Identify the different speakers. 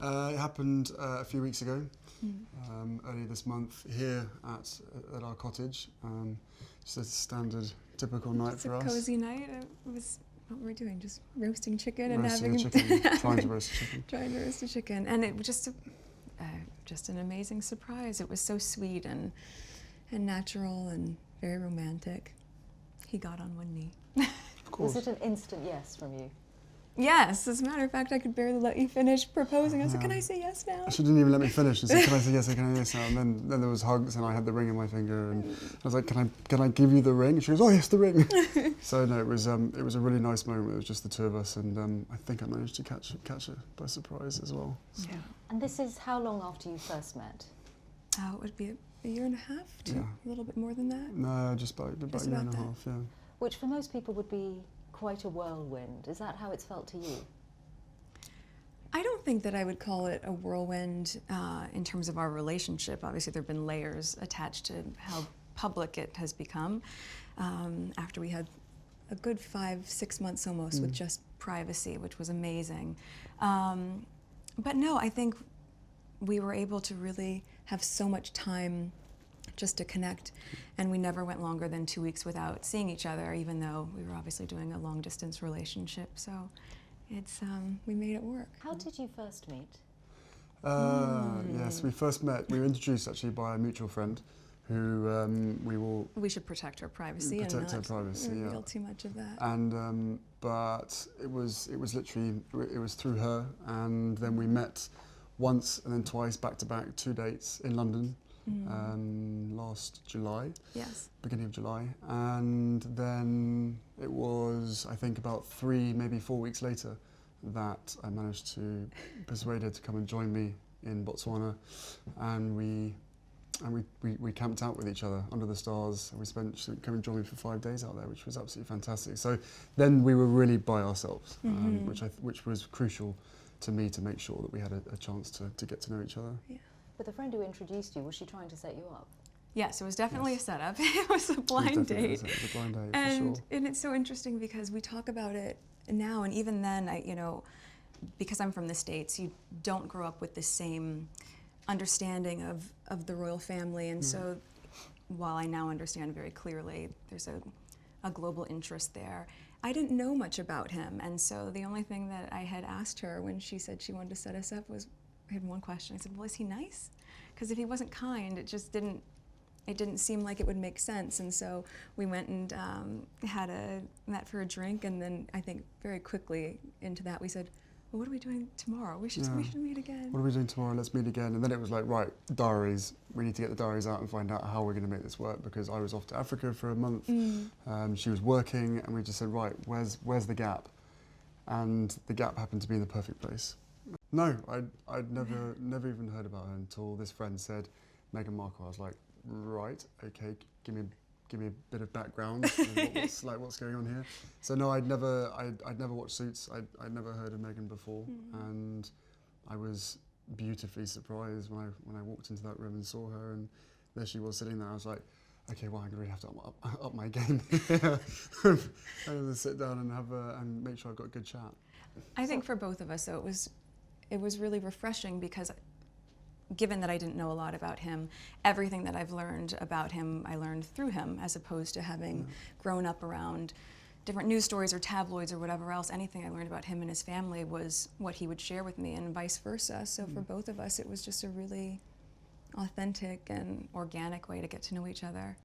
Speaker 1: It happened a few weeks ago, earlier this month, here at our cottage. Just a standard, typical night
Speaker 2: It's
Speaker 1: for
Speaker 2: a
Speaker 1: us.
Speaker 2: cozy night. It was what were we doing? Just roasting chicken
Speaker 1: Roasting
Speaker 2: and
Speaker 1: a
Speaker 2: having
Speaker 1: chicken, trying to roast a chicken.
Speaker 2: trying to roast a chicken, and it was just an amazing surprise. It was so sweet and natural and very romantic. He got on one knee.
Speaker 1: Of course.
Speaker 3: Was it an instant yes from you?
Speaker 2: Yes, as a matter of fact, I could barely let you finish proposing. I was like,
Speaker 1: Yeah.
Speaker 2: "Can I say yes now?"
Speaker 1: She didn't even let me finish. She said, "Can I say yes? Can I say yes now?" And then there was hugs, and I had the ring in my finger, and I was like, "Can I give you the ring?" And she goes, "Oh yes, the ring." So no, it was a really nice moment. It was just the two of us, and I think I managed to catch it by surprise as well. So.
Speaker 2: Yeah.
Speaker 3: And this is how long after you first met?
Speaker 2: It would be a year and a half,
Speaker 1: Yeah.
Speaker 2: a little bit more than that.
Speaker 1: No, just about
Speaker 2: Just
Speaker 1: a year
Speaker 2: about
Speaker 1: and a
Speaker 2: that.
Speaker 1: half. Yeah.
Speaker 3: Which for most people would be quite a whirlwind. Is that how it's felt to you?
Speaker 2: I don't think that I would call it a whirlwind in terms of our relationship. Obviously, there have been layers attached to how public it has become after we had a good 5-6 months almost with just privacy, which was amazing. But no, I think we were able to really have so much time just to connect, and we never went longer than 2 weeks without seeing each other, even though we were obviously doing a long-distance relationship. So it's we made it work.
Speaker 3: How did you first meet?
Speaker 1: Yes, we first met. We were introduced actually by a mutual friend, who we will
Speaker 2: We should protect her privacy
Speaker 1: protect
Speaker 2: and
Speaker 1: her
Speaker 2: not
Speaker 1: privacy.
Speaker 2: reveal
Speaker 1: Yeah.
Speaker 2: too much of that.
Speaker 1: And but it was literally through her, and then we met once and then twice back to back, 2 dates in London. Last July,
Speaker 2: Yes.
Speaker 1: beginning of July, and then it was, I think, about 3, maybe 4 weeks later that I managed to persuade her to come and join me in Botswana, and we camped out with each other under the stars, and she came and joined me for 5 days out there, which was absolutely fantastic. So then we were really by ourselves, which was crucial to me, to make sure that we had a chance to get to know each other.
Speaker 2: Yeah.
Speaker 3: But the friend who introduced you, was she trying to set you up?
Speaker 2: Yes, it was definitely
Speaker 1: Yes.
Speaker 2: a setup. It was a
Speaker 1: It was
Speaker 2: blind
Speaker 1: definitely-
Speaker 2: date.
Speaker 1: It was a blind date,
Speaker 2: And
Speaker 1: for sure.
Speaker 2: it's so interesting because we talk about it now, and even then, because I'm from the States, you don't grow up with the same understanding of the royal family, and so while I now understand very clearly there's a global interest there, I didn't know much about him, and so the only thing that I had asked her when she said she wanted to set us up was, I had one question. I said, well, is he nice? Because if he wasn't kind, it just didn't seem like it would make sense. And so we went and met for a drink, and then I think very quickly into that we said, well, what are we doing tomorrow? We should meet again.
Speaker 1: What are we doing tomorrow? Let's meet again. And then it was like, right, diaries. We need to get the diaries out and find out how we're going to make this work, because I was off to Africa for a month. She was working, and we just said, right, where's the gap? And the gap happened to be in the perfect place. No, I'd never even heard about her until this friend said, Meghan Markle. I was like, right, okay, give me a bit of background. what's going on here? So no, I'd never watched Suits. I'd never heard of Meghan before, and I was beautifully surprised when I walked into that room and saw her, and there she was sitting there. I was like, okay, well, I'm gonna really have to up my game. I'm gonna sit down and make sure I've got a good chat.
Speaker 2: I think for both of us, though, it was really refreshing, because given that I didn't know a lot about him, everything that I've learned about him, I learned through him, as opposed to having grown up around different news stories or tabloids or whatever else. Anything I learned about him and his family was what he would share with me, and vice versa. So for both of us, it was just a really authentic and organic way to get to know each other.